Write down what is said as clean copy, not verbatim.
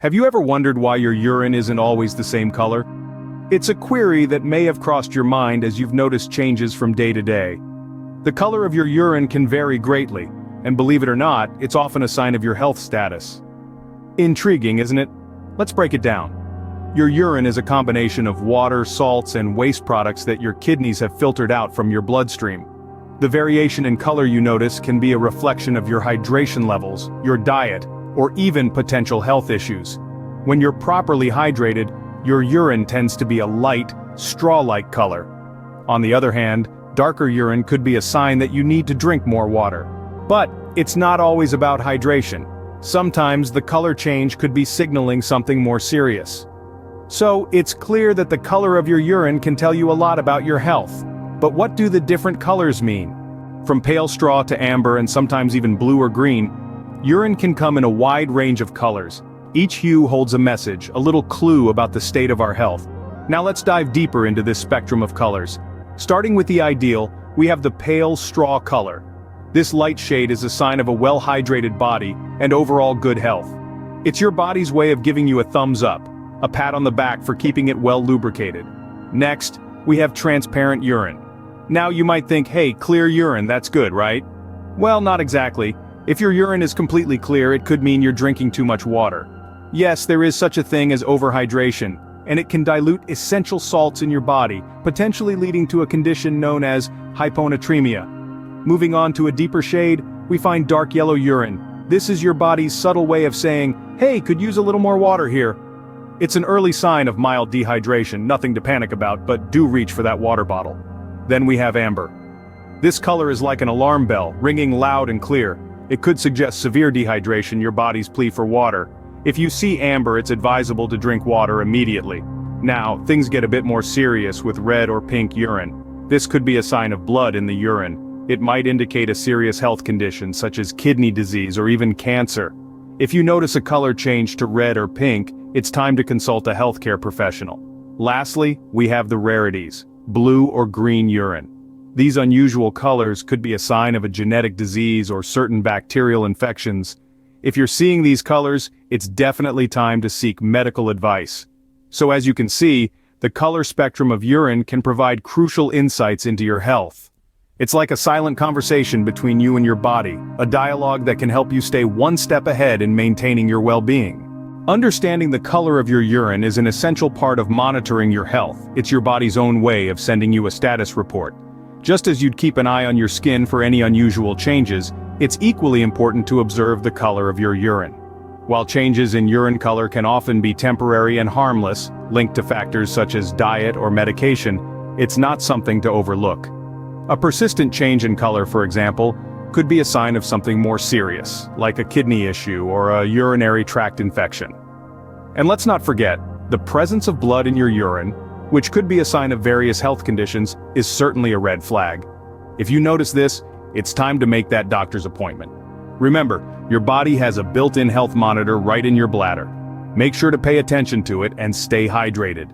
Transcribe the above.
Have you ever wondered why your urine isn't always the same color? It's a query that may have crossed your mind as you've noticed changes from day to day. The color of your urine can vary greatly, and believe it or not, it's often a sign of your health status. Intriguing, isn't it? Let's break it down. Your urine is a combination of water, salts, and waste products that your kidneys have filtered out from your bloodstream. The variation in color you notice can be a reflection of your hydration levels, your diet, or even potential health issues. When you're properly hydrated, your urine tends to be a light, straw-like color. On the other hand, darker urine could be a sign that you need to drink more water. But it's not always about hydration. Sometimes the color change could be signaling something more serious. So, it's clear that the color of your urine can tell you a lot about your health. But what do the different colors mean? From pale straw to amber and sometimes even blue or green, urine can come in a wide range of colors. Each hue holds a message, a little clue about the state of our health. Now let's dive deeper into this spectrum of colors. Starting with the ideal, we have the pale straw color. This light shade is a sign of a well-hydrated body and overall good health. It's your body's way of giving you a thumbs up, a pat on the back for keeping it well lubricated. Next, we have transparent urine. Now you might think, hey, clear urine, that's good, right? Well, not exactly. If your urine is completely clear, it could mean you're drinking too much water. Yes, there is such a thing as overhydration, and it can dilute essential salts in your body, potentially leading to a condition known as hyponatremia. Moving on to a deeper shade, we find dark yellow urine. This is your body's subtle way of saying, hey, could use a little more water here. It's an early sign of mild dehydration, nothing to panic about, but do reach for that water bottle. Then we have amber. This color is like an alarm bell, ringing loud and clear. It could suggest severe dehydration, your body's plea for water. If you see amber, it's advisable to drink water immediately. Now, things get a bit more serious with red or pink urine. This could be a sign of blood in the urine. It might indicate a serious health condition such as kidney disease or even cancer. If you notice a color change to red or pink, it's time to consult a healthcare professional. Lastly, we have the rarities, blue or green urine. These unusual colors could be a sign of a genetic disease or certain bacterial infections. If you're seeing these colors, it's definitely time to seek medical advice. So as you can see, the color spectrum of urine can provide crucial insights into your health. It's like a silent conversation between you and your body, a dialogue that can help you stay one step ahead in maintaining your well-being. Understanding the color of your urine is an essential part of monitoring your health. It's your body's own way of sending you a status report. Just as you'd keep an eye on your skin for any unusual changes, it's equally important to observe the color of your urine. While changes in urine color can often be temporary and harmless, linked to factors such as diet or medication, it's not something to overlook. A persistent change in color, for example, could be a sign of something more serious, like a kidney issue or a urinary tract infection. And let's not forget, the presence of blood in your urine, which could be a sign of various health conditions, is certainly a red flag. If you notice this, it's time to make that doctor's appointment. Remember, your body has a built-in health monitor right in your bladder. Make sure to pay attention to it and stay hydrated.